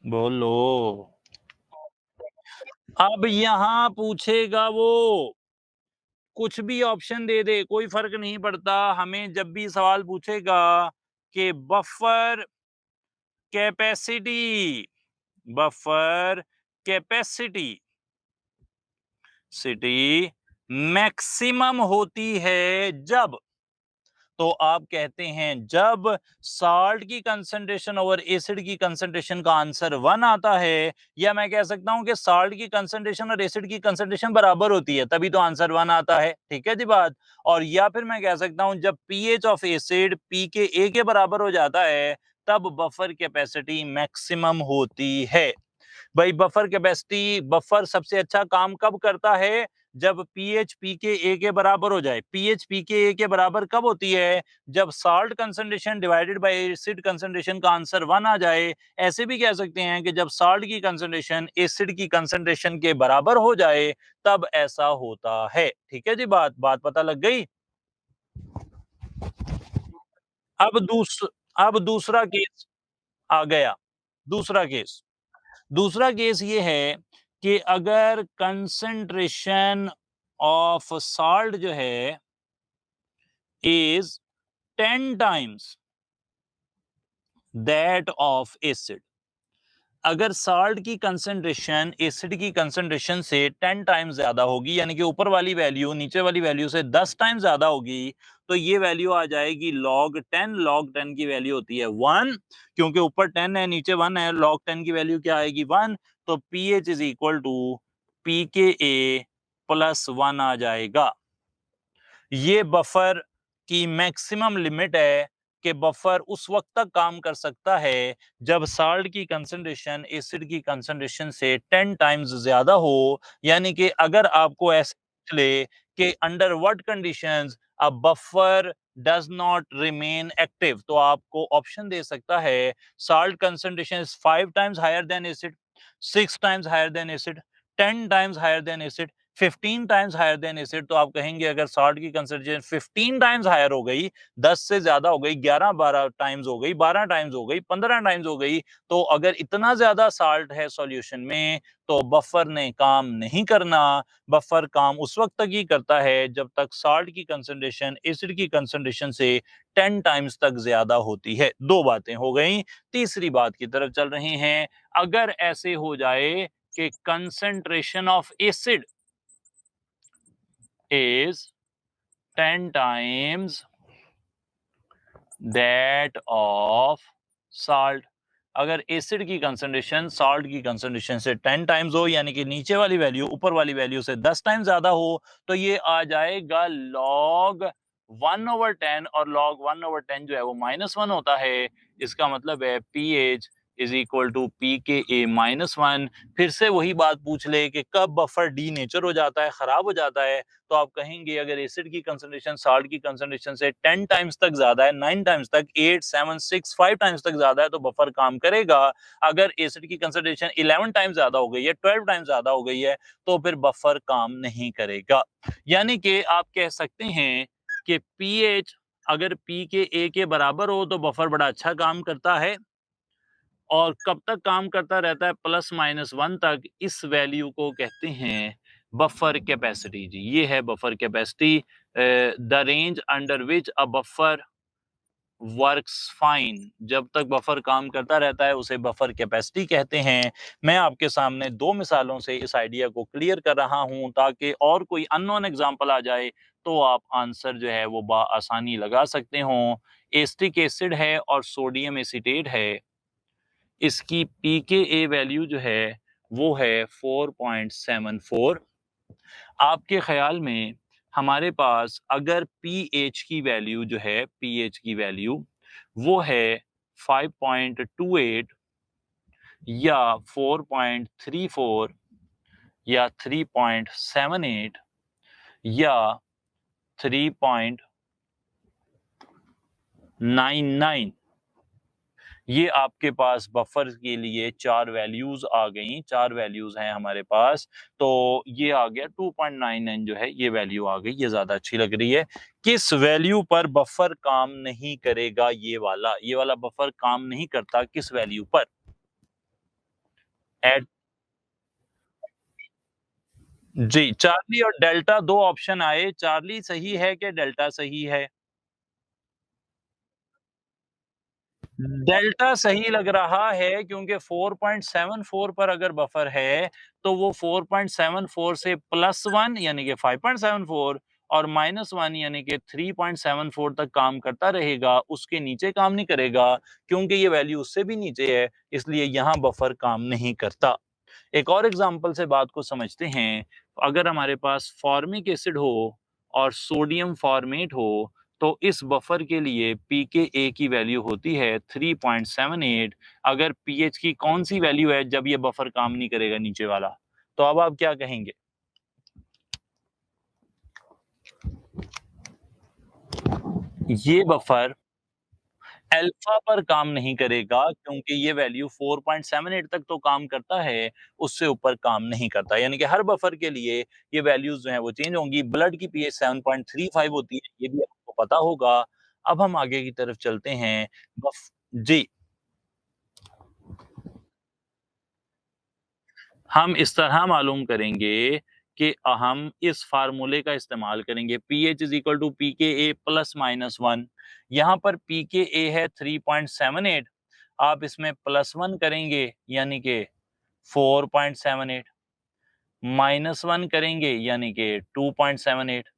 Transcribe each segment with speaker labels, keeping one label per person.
Speaker 1: बोलो। अब यहां पूछेगा वो, कुछ भी ऑप्शन दे दे कोई फर्क नहीं पड़ता। हमें जब भी सवाल पूछेगा कि buffer capacity, buffer capacity city maximum होती है जब, तो आप कहते हैं जब साल्ट की कंसंट्रेशन ओवर एसिड की कंसंट्रेशन का आंसर 1 आता है, या मैं कह सकता हूं कि साल्ट की कंसंट्रेशन और एसिड की कंसंट्रेशन बराबर होती है, तभी तो आंसर 1 आता है। ठीक है जी बात। और या फिर मैं कह सकता हूं जब पीएच ऑफ एसिड पी के ए के बराबर हो जाता है, तब बफर कैपेसिटी मैक्सिमम होती है। भाई बफर कैपेसिटी, बफर सबसे अच्छा काम कब करता है? जब पीएच पी के ए के बराबर हो जाए। पीएच पी के ए के बराबर कब होती है? जब salt concentration divided by acid concentration का आंसर 1 आ जाए। ऐसे भी कह सकते हैं कि जब साल्ट की कंसंट्रेशन एसिड की कंसंट्रेशन के बराबर हो जाए, तब ऐसा होता है। ठीक है जी, बात बात पता लग गई। अब दूस अब दूसरा केस आ गया। दूसरा केस, दूसरा केस ये है कि अगर कंसंट्रेशन ऑफ साल्ट जो है is 10 times that of acid. अगर साल्ट की कंसंट्रेशन एसिड की कंसंट्रेशन से 10 टाइम्स ज्यादा होगी, यानी कि ऊपर वाली वैल्यू नीचे वाली वैल्यू से 10 टाइम्स ज्यादा होगी, तो ये वैल्यू आ जाएगी log 10। log 10 की वैल्यू होती है 1, क्योंकि ऊपर 10 है नीचे 1 है। log 10 की वैल्यू क्या आएगी? 1। तो pH is equal to pKa plus 1 आ जाएगा। ये बफर की मैक्सिमम लिमिट है कि बफर उस वक्त तक काम कर सकता है जब साल्ट की कंसंट्रेशन एसिड की कंसंट्रेशन से 10 टाइम्स ज्यादा हो। यानी कि अगर आपको ऐसे पूछ ले कि under what conditions a buffer does not remain active, तो आपको ऑप्शन दे सकता है salt concentration is 5 times higher than acid, 6 times higher than acid, 10 times higher than acid, 15 times higher than acid. तो आप कहेंगे अगर साल्ट की कंसंट्रेशन 15 टाइम्स हायर हो गई, 10 से ज्यादा हो गई, 11-12 टाइम्स हो गई, 12 टाइम्स हो गई, 15 टाइम्स हो गई, तो अगर इतना ज्यादा साल्ट है सॉल्यूशन में, तो बफर ने काम नहीं करना। बफर काम उस वक्त तक ही करता है जब तक साल्ट की कंसंट्रेशन एसिड की कंसंट्रेशन से 10 टाइम्स तक ज्यादा होती है। दो बातें हो गई। तीसरी बात की तरफ चल रहे हैं। अगर ऐसे हो जाए कि concentration of acid is 10 times that of salt। अगर एसिड की कंसंट्रेशन साल्ट की कंसंट्रेशन से 10 टाइम्स हो, यानी कि नीचे वाली वैल्यू ऊपर वाली वैल्यू से 10 टाइम्स ज्यादा हो, तो ये आ जाएगा log 1/10। और log 1/10 जो है वो -1 होता है। इसका मतलब है pH is equal to pKa-1। फिर से वही बात पूछ ले कि कब बफर डी नेचर हो जाता है, खराब हो जाता है, तो आप कहेंगे अगर एसिड की कंसंट्रेशन साल्ट की कंसंट्रेशन से 10 टाइम्स तक ज्यादा है, 9 टाइम्स तक, 8, 7, 6, 5 टाइम्स तक ज्यादा है, तो बफर काम करेगा। अगर एसिड की कंसंट्रेशन 11 टाइम्स ज्यादा हो गई है, 12 टाइम्स ज्यादा हो गई है, तो फिर बफर काम नहीं करेगा। यानी कि आप कह सकते हैं कि पीएच अगर पी के ए के बराबर हो तो बफर बड़ा अच्छा काम करता है। और कब तक काम करता रहता है? ±1 तक। इस वैल्यू को कहते हैं बफर कैपेसिटी। जी, ये है buffer capacity. The range under which a buffer works fine. जब तक बफर काम करता रहता है उसे बफर कैपेसिटी कहते हैं। मैं आपके सामने दो मिसालों से इस आइडिया को क्लियर कर रहा हूं, ताकि और कोई अननोन एग्जांपल आ जाए तो आप आंसर जो है वो आसानी लगा सकते हो। एसिटिक एसिड है और सोडियम एसीटेट है। इसकी pKa वैल्यू जो है वो है 4.74। आपके ख्याल में हमारे पास अगर pH की वैल्यू जो है, pH की वैल्यू वो है 5.28 या 4.34 या 3.78 या 3.99, ये आपके पास बफर के लिए 4 वैल्यूज आ गई। 4 वैल्यूज हैं हमारे पास। तो ये आ गया 2.99 जो है ये वैल्यू आ गई। ये ज्यादा अच्छी लग रही है। किस वैल्यू पर बफर काम नहीं करेगा? ये वाला बफर काम नहीं करता किस वैल्यू पर? एट जी, चार्ली और डेल्टा 2 ऑप्शन आए, चार्ली सही है कि डेल्टा सही है? डेल्टा सही लग रहा है क्योंकि 4.74 पर अगर बफर है, तो वो 4.74 से +1 यानी कि 5.74 और -1 यानी कि 3.74 तक काम करता रहेगा, उसके नीचे काम नहीं करेगा, क्योंकि ये वैल्यू उससे भी नीचे है, इसलिए यहाँ बफर काम नहीं करता। एक और एग्जांपल से बात को समझते हैं। अगर हमारे पास फॉर्मिक एसिड हो और सोडियम फॉर्मेट हो, तो इस बफर के लिए pKa की वैल्यू होती है 3.78। अगर pH की कौन-सी वैल्यू है जब ये बफर काम नहीं करेगा नीचे वाला? तो अब आप क्या कहेंगे? ये बफर अल्फा पर काम नहीं करेगा क्योंकि ये वैल्यू 4.78 तक तो काम करता है, उससे ऊपर काम नहीं करता। यानी कि हर बफर के लिए ये वैल्यूज़ जो हैं वो चेंज होंगी। ब्लड की पीएच 7.35 होती है, ये भी आपको पता होगा। अब हम आगे की तरफ चलते हैं। बफ जी, हम इस तरह मालूम करेंगे कि हम इस फ़ॉर्मूले का इस्तेमाल करेंगे pH is equal to pKa plus minus 1। यहाँ पर pKa है 3.78, आप इसमें +1 करेंगे यानी कि 4.78, -1 करेंगे यानी कि 2.78।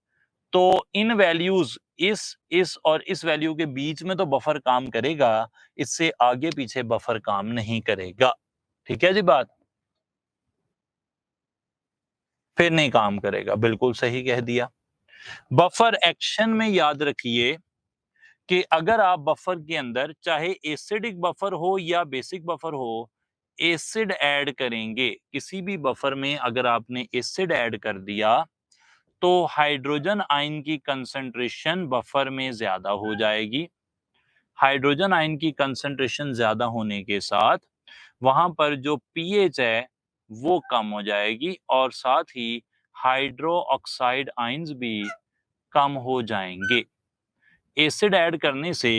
Speaker 1: तो इन वैल्यूज़ इस और इस वैल्यू के बीच में तो बफर काम करेगा, इससे आगे-पीछे बफर काम नहीं करेगा। ठीक है जी बात? फिर नहीं काम करेगा, बिल्कुल सही कह दिया। बफर एक्शन में याद रखिए कि अगर आप बफर के अंदर चाहे एसिडिक बफर हो या बेसिक बफर हो, एसिड ऐड करेंगे, किसी भी बफर में अगर आपने एसिड ऐड कर दिया, तो हाइड्रोजन आयन की कंसंट्रेशन बफर में ज़्यादा हो जाएगी। हाइड्रोजन आयन की कंसंट्रेशन ज़्यादा होने के साथ वहाँ पर जो पीएच है, वो कम हो जाएगी और साथ ही हाइड्रो ऑक्साइड आयन्स भी कम हो जाएँगे। एसिड ऐड करने से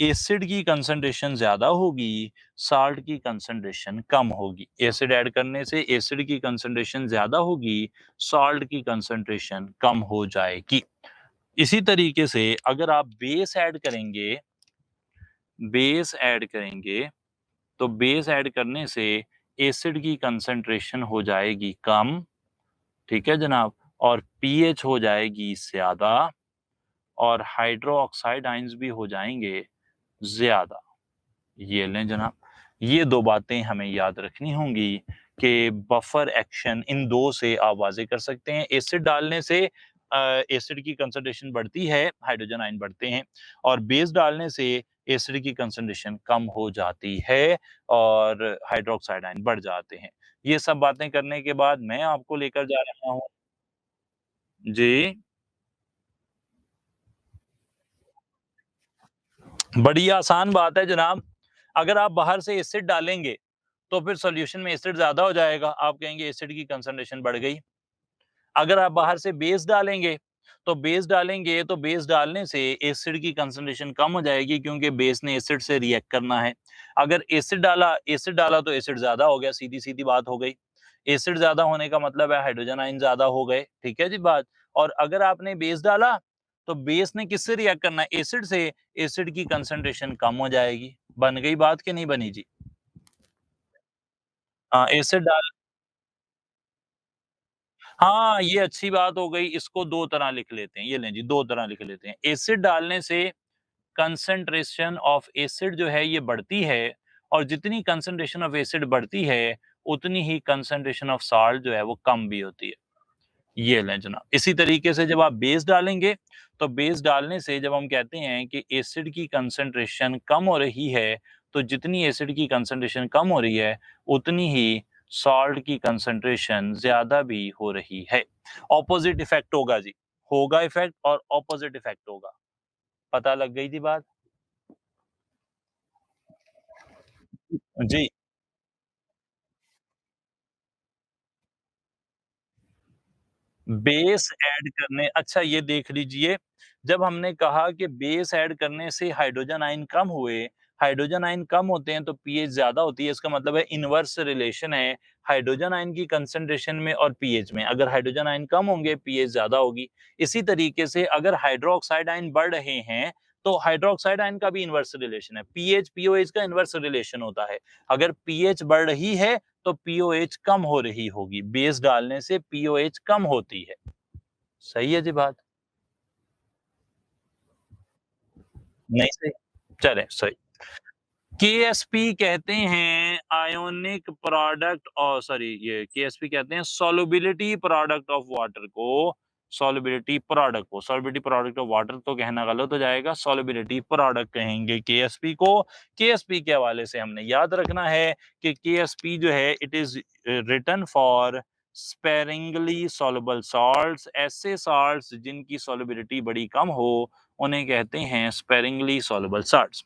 Speaker 1: एसिड की कंसंट्रेशन ज़्यादा होगी, साल्ट की कंसंट्रेशन कम होगी। एसिड ऐड करने से एसिड की कंसंट्रेशन ज़्यादा होगी, साल्ट की कंसंट्रेशन कम हो जाएगी। इसी तरीके से अगर आप बेस ऐड करेंगे, तो बेस ऐड करने से एसिड की कंसंट्रेशन हो जाएगी कम, ठीक है जनाब? और पीएच हो जाएगी ज़्यादा और हाइड्रो ऑक्साइड आयन्स भी हो जाएँगे ज़्यादा। ये लें जनाब, ये 2 बातें हमें याद रखनी होंगी कि बफर एक्शन इन 2 से आप वाज़ेह कर सकते हैं। एसिड डालने से एसिड की कंसंट्रेशन बढ़ती है, हाइड्रोजन आयन बढ़ते हैं और बेस डालने से एसिड की कंसंट्रेशन कम हो जाती है और हाइड्रोक्साइड आयन बढ़ जाते हैं। ये सब बातें करने के बाद मैं आपको लेकर जा रहा हूँ जी, बड़ी आसान बात है जनाब। अगर आप बाहर से एसिड डालेंगे तो फिर सॉल्यूशन में एसिड ज़्यादा हो जाएगा, आप कहेंगे एसिड की कंसंट्रेशन बढ़ गई। अगर आप बाहर से बेस डालने से एसिड की कंसंट्रेशन कम हो जाएगी क्योंकि बेस ने एसिड से रिएक्ट करना है। अगर एसिड डाला तो एसिड ज़्यादा हो गया, सीधी-सीधी बात हो गई। एसिड ज़्यादा होने का मतलब है हाइड्रोजन आयन ज़्यादा हो गए, ठीक है जी बात? और अगर आपने बेस डाला, तो बेस ने किससे रिएक्ट करना है? एसिड से, एसिड की कंसंट्रेशन कम हो जाएगी। बन गई बात कि नहीं बनी जी? हाँ, एसिड डाल हाँ, ये अच्छी बात हो गई, इसको 2 तरह लिख लेते हैं। ये लें जी, 2 तरह लिख लेते हैं। एसिड डालने से कंसंट्रेशन ऑफ एसिड जो है ये बढ़ती है और जितनी कंसंट्रेशन ऑफ एसिड बढ़ती है, उतनी ही कंसंट्रेशन ऑफ साल्ट जो है वो कम भी होती है। ये लें जनाब। इसी तरीके से जब आप बेस डालेंगे, तो बेस डालने से जब हम कहते हैं कि एसिड की कंसंट्रेशन कम हो रही है, तो जितनी एसिड की कंसंट्रेशन कम हो रही है, उतनी ही सॉल्ट की कंसंट्रेशन ज़्यादा भी हो रही है। ऑपोज़िट इफ़ेक्ट होगा जी। होगा इफ़ेक्ट और ऑपोज़िट इफ़ेक्ट होगा। पता लग गई थी बात? जी। बेस ऐड करने अच्छा ये देख लीजिए, जब हमने कहा कि बेस ऐड करने से हाइड्रोजन आयन कम हुए, हाइड्रोजन आयन कम होते हैं तो पीएच ज्यादा होती है। इसका मतलब है इनवर्स रिलेशन है हाइड्रोजन आयन की कंसंट्रेशन में और पीएच में। अगर हाइड्रोजन आयन कम होंगे पीएच ज्यादा होगी। इसी तरीके से अगर हाइड्रोक्साइड आयन बढ़ रहे हैं तो हाइड्रोक्साइड आयन का भी इनवर्स रिलेशन है, पीएच पीओएच का इनवर्स रिलेशन होता है। अगर पीएच बढ़ रही है तो पीओएच कम हो रही होगी, बेस डालने से पीओएच कम होती है। सही है जी बात? नहीं सही? चले सही। केएसपी कहते हैं आयोनिक प्रोडक्ट, और सॉरी ये केएसपी कहते हैं सॉल्युबिलिटी प्रोडक्ट ऑफ वाटर को, सॉल्युबिलिटी प्रोडक्ट ऑफ वाटर तो कहना गलत हो जाएगा, सॉल्युबिलिटी प्रोडक्ट कहेंगे केएसपी को। केएसपी के हवाले से हमने याद रखना है कि केएसपी जो है it is written for sparingly soluble salts. ऐसे सॉल्ट्स जिनकी सॉल्युबिलिटी बड़ी कम हो उन्हें कहते हैं स्पेरिंगली सॉल्युबल सॉल्ट्स।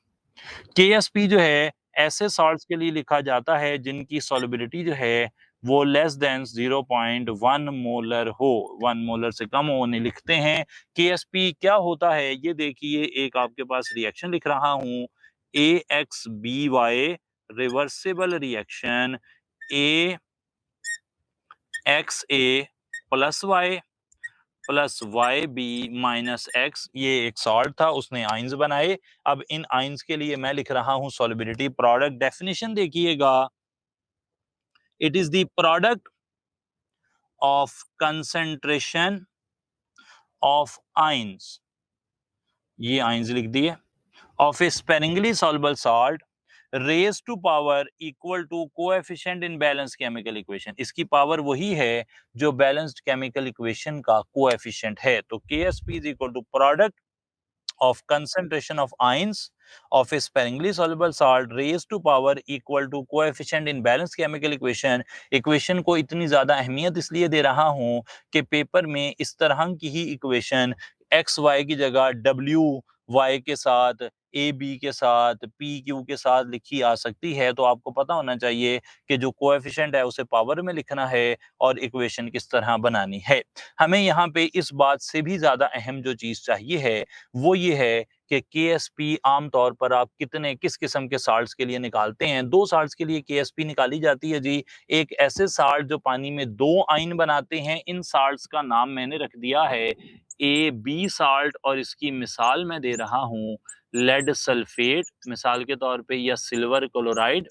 Speaker 1: केएसपी जो है ऐसे सॉल्ट्स के लिए लिखा जाता है जिनकी सॉल्युबिलिटी जो है वो लेस देन 0.1 मोलर हो, 1 मोलर से कम हो, उन्हें लिखते हैं केएसपी। क्या होता है ये देखिए, एक आपके पास रिएक्शन लिख रहा हूं, AXBY reversible reaction, AXA plus Y plus Y B minus X, ये एक सॉल्ट था, उसने आइंस बनाए। अब इन आइंस के लिए मैं लिख रहा हूं सॉल्युबिलिटी प्रोडक्ट। डेफिनेशन देखिएगा, it is the product of concentration of ions, ये आइंस लिख दिए, of a sparingly soluble salt raise to power equal to coefficient in balance chemical equation. इसकी पावर वही है जो बैलेंस्ड केमिकल इक्वेशन का coefficient है। तो KSP is equal to product of concentration of ions of a sparingly soluble salt raised to power equal to coefficient in balanced chemical equation। Equation को इतनी ज्यादा अहमियत इसलिए दे रहा हूं कि पेपर में इस तरह की ही इक्वेशन एक्स वाई की जगह डब्ल्यू वाई के साथ, ए बी के साथ, पी क्यू के साथ लिखी आ सकती है। तो आपको पता होना चाहिए कि जो कोएफिशिएंट है उसे पावर में लिखना है और इक्वेशन किस तरह बनानी है। हमें यहाँ पे इस बात से भी ज्यादा अहम जो चीज चाहिए है वो ये है कि केएसपी आमतौर पर आप कितने किस किस्म के साल्ट्स के लिए निकालते हैं। दो साल्ट्स के लिए केएसपी निकाली जाती है जी। एक ऐसे साल्ट जो पानी में दो आयन बनाते हैं, इन साल्ट्स का नाम मैंने रख दिया है ए बी साल्ट, और इसकी मिसाल मैं दे रहा हूं लेड सल्फेट मिसाल के तौर पे, या सिल्वर क्लोराइड।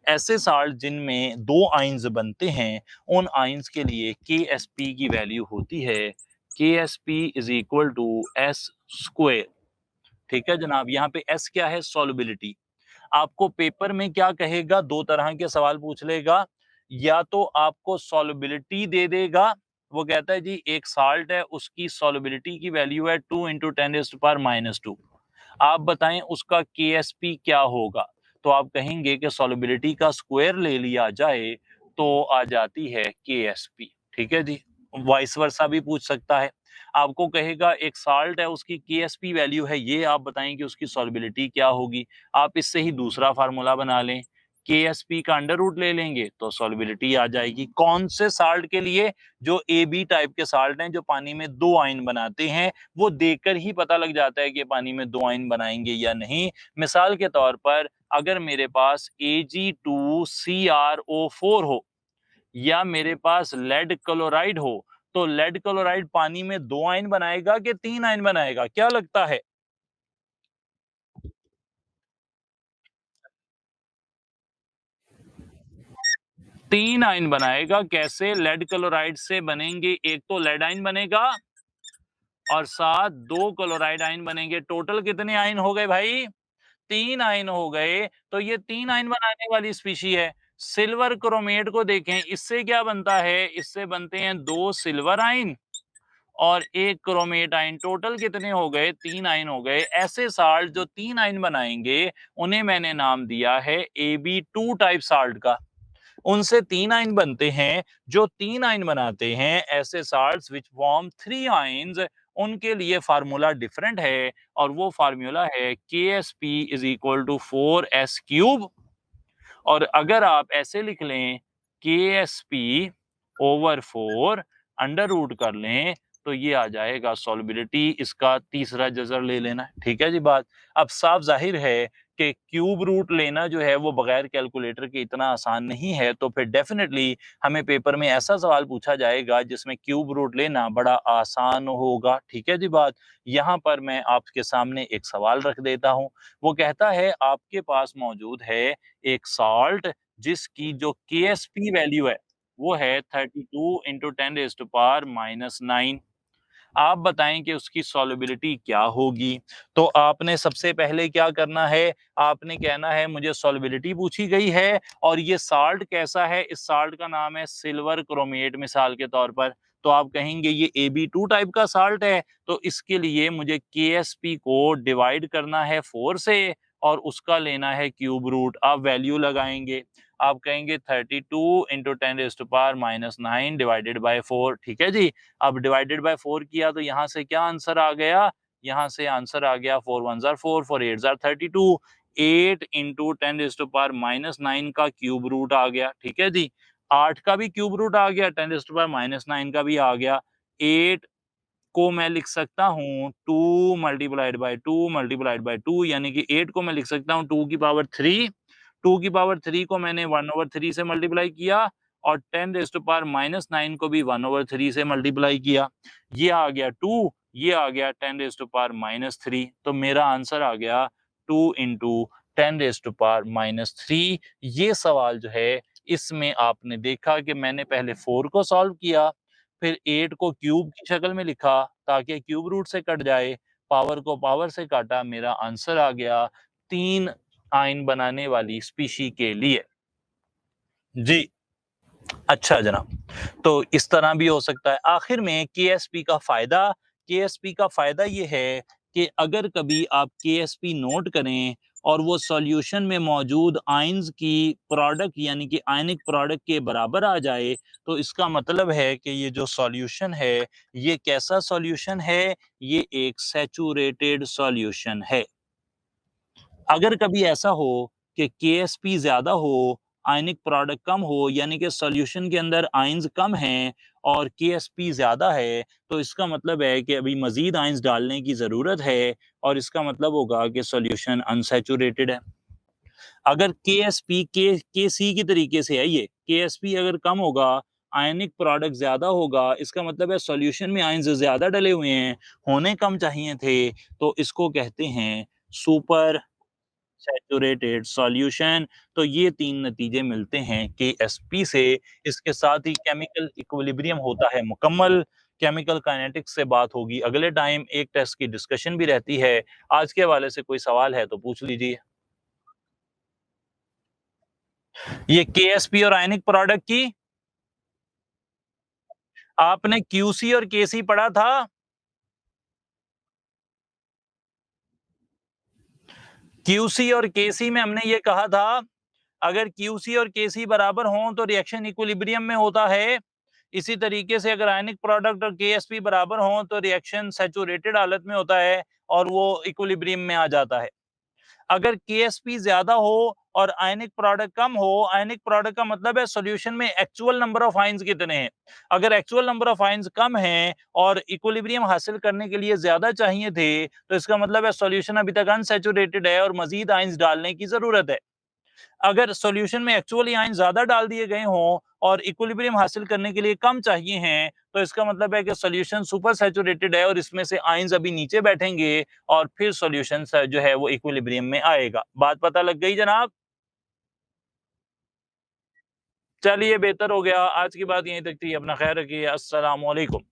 Speaker 1: ऐसे साल्ट जिनमें दो आयंस बनते हैं उन आयंस के लिए केएसपी की वैल्यू होती है KSP is equal to S square. ठीक है जनाब, यहाँ पे एस क्या है? सॉल्युबिलिटी। आपको पेपर में क्या कहेगा, दो तरह के सवाल पूछ लेगा। या तो आपको सॉल्युबिलिटी दे देगा, वो कहता है जी एक साल्ट है उसकी सॉल्युबिलिटी की वैल्यू है 2 × 10⁻²। आप बताएं उसका केएसपी क्या होगा? तो आप कहेंगे कि सॉल्युबिलिटी का स्क्वायर ले लिया जाए तो आ जाती है केएसपी। ठीक है जी। वाइस वर्सा भी पूछ सकता है। आपको कहेगा एक साल्ट है उसकी केएसपी वैल्यू है ये, आप बताएं कि उसकी सॉल्युबिलिटी क्या होगी। आप इससे ही दूसरा फार्मूला बना लें, केएसपी का अंडर रूट ले लेंगे तो सॉल्युबिलिटी आ जाएगी। कौन से साल्ट के लिए? जो ए बी टाइप के साल्ट हैं जो पानी में दो आयन बनाते हैं, वो देखकर ही पता लग जाता है कि पानी में दो आयन बनाएंगे या नहीं। मिसाल के तौर पर अगर मेरे पास Ag2CrO4 हो या मेरे पास लेड क्लोराइड हो, तो लेड क्लोराइड पानी में दो आयन बनाएगा कि तीन आयन बनाएगा? क्या लगता है? तीन आयन बनाएगा। कैसे? लेड क्लोराइड से बनेंगे, एक तो लेड आयन बनेगा और साथ दो क्लोराइड आयन बनेंगे। टोटल कितने आयन हो गए भाई? तीन आयन हो गए। तो ये तीन आयन बनाने वाली स्पीशी है। सिल्वर क्रोमेट को देखें, इससे क्या बनता है? इससे बनते हैं दो सिल्वर आयन और एक क्रोमेट आयन। टोटल कितने हो गए? तीन आयन हो गए। ऐसे साल्ट जो तीन आयन बनाएंगे उन्हें मैंने नाम दिया है AB2 टाइप साल्ट का। उनसे तीन आयन बनते हैं। जो तीन आयन बनाते हैं ऐसे salts which form three ions, उनके लिए फार्मूला डिफरेंट है और वो फार्मूला है KSP is equal to 4s³ और अगर आप ऐसे लिख लें KSP/4 अंडर रूट कर लें तो ये आ जाएगा सॉल्युबिलिटी, इसका तीसरा जज़र ले लेना है। ठीक है जी बात। अब साफ ज़ाहिर है कि क्यूब रूट लेना जो है वो बगैर कैलकुलेटर के इतना आसान नहीं है, तो फिर डेफ़िनेटली हमें पेपर में ऐसा सवाल पूछा जाएगा जिसमें क्यूब रूट लेना बड़ा आसान होगा। ठीक है जी बात। यहाँ पर मैं आपके सामने एक सवाल रख देता हूँ। वो कहता है आपके पास मौजूद है एक सॉल्ट जिसकी जो केएसपी वैल्यू है वो है 32 into 10 raised to power -9। आप बताएँ कि उसकी सॉल्युबिलिटी क्या होगी? तो आपने सबसे पहले क्या करना है, आपने कहना है मुझे सॉल्युबिलिटी पूछी गई है और ये साल्ट कैसा है? इस साल्ट का नाम है सिल्वर क्रोमेट मिसाल के तौर पर। तो आप कहेंगे ये AB2 टाइप का साल्ट है, तो इसके लिए मुझे केएसपी को डिवाइड करना है 4 से और उसका लेना है क्यूब रूट। आप वैल्यू लगाएँगे। आप कहेंगे 32 into 10 raised to power -9 divided by 4। ठीक है जी? अब डिवाइडेड बाय 4 किया तो यहाँ से क्या आंसर आ गया? यहाँ से आंसर आ गया 4 1 ज़ार 4, 4 8 ज़ार 32, 8 into 10 रेज़्ड टू पावर -9 का क्यूब रूट आ गया, ठीक है जी। 8 का भी क्यूब रूट आ गया, 10 रेज़्ड टू पावर -9 का भी आ गया। 8 को मैं लिख सकता हूँ 2 मल्टीप्लाइड बाय 2 मल्टीप्लाइड बाय 2 यानी कि 8 को मैं लिख सकता हूँ 2 की पावर 3, 2 की पावर 3 को मैंने 1/3 से मल्टीप्लाई किया और 10 रेज़्ड टू पावर -9 को भी 1/3 से मल्टीप्लाई किया। ये आ गया 2, ये आ गया 10 रेज़्ड टू पावर -3, तो मेरा आंसर आ गया 2 इंटू 10 रेज़्ड टू पावर -3। ये सवाल जो है इसमें आपने देखा कि मैंने पहले 4 को सॉल्व किया, फिर 8 को क्यूब की शक्ल में लिखा ताकि क्यूब रूट से कट जाए, पावर को पावर से काटा, मेरा आंसर आ गया 3 आयन बनाने वाली स्पीशी के लिए। जी, अच्छा जनाब। तो इस तरह भी हो सकता है। आखिर में केएसपी का फ़ायदा ये है कि अगर कभी आप केएसपी नोट करें और वो सॉल्यूशन में मौजूद आयन्स की प्रोडक्ट यानी कि आयनिक प्रोडक्ट के बराबर आ जाए, तो इसका मतलब है कि ये जो सॉल्यूशन है, ये कैसा सॉल्यूशन है? ये एक सैचुरेटेड सॉल्यूशन है। अगर कभी ऐसा हो कि केएसपी ज़्यादा हो, आयनिक प्रोडक्ट कम हो, यानी कि सॉल्यूशन के अंदर आयन्स कम हैं और केएसपी ज़्यादा है, तो इसका मतलब है कि अभी मज़ीद आयन्स डालने की ज़रूरत है और इसका मतलब होगा कि सॉल्यूशन अनसैचुरेटेड है। अगर केएसपी केसी की तरीके से है ये, केएसपी अगर कम होगा, आयनिक प्रोडक्ट ज़्यादा होगा, इसका मतलब है सॉल्यूशन में आयन्स ज़्यादा डले हुए हैं, होने कम चाहिए थे, तो इसको कहते हैं सुपर सैचुरेटेड सॉल्यूशन। तो ये 3 नतीजे मिलते हैं केएसपी से। इसके साथ ही केमिकल इक्विलिब्रियम होता है मुकम्मल। केमिकल काइनेटिक्स से बात होगी अगले टाइम, एक टेस्ट की डिस्कशन भी रहती है। आज के हवाले से कोई सवाल है तो पूछ लीजिए। ये केएसपी और आयनिक प्रोडक्ट की आपने क्यूसी और केसी पढ़ा था? क्यूसी और केसी में हमने ये कहा था अगर क्यूसी और केसी बराबर हों तो रिएक्शन इक्विलिब्रियम में होता है। इसी तरीके से अगर आयनिक प्रोडक्ट और केएसपी बराबर हों तो रिएक्शन सैचुरेटेड हालत में होता है और वो इक्विलिब्रियम में आ जाता है। अगर केएसपी ज्यादा हो और आयनिक प्रोडक्ट कम हो, आयनिक प्रोडक्ट का मतलब है सॉल्यूशन में एक्चुअल नंबर ऑफ आयन्स कितने हैं। अगर एक्चुअल नंबर ऑफ आयन्स कम हैं और इक्विलिब्रियम हासिल करने के लिए ज्यादा चाहिए थे, तो इसका मतलब है सॉल्यूशन अभी तक अनसैचुरेटेड है और मजीद आयन्स डालने की जरूरत है। अगर सॉल्यूशन में एक्चुअली आयन ज़्यादा डाल दिए गए हों और इक्विलिब्रियम हासिल करने के लिए कम चाहिए हैं, तो इसका मतलब है कि सॉल्यूशन सुपर सैचुरेटेड है और इसमें से आयन्स अभी नीचे बैठेंगे और फिर सॉल्यूशन जो है वो इक्विलिब्रियम में आएगा। बात पता लग गई जनाब? चलिए बेहतर हो गया। आज की बात यहीं तक थी। अपना ख़्याल रखिए। अस्सलाम वालेकुम।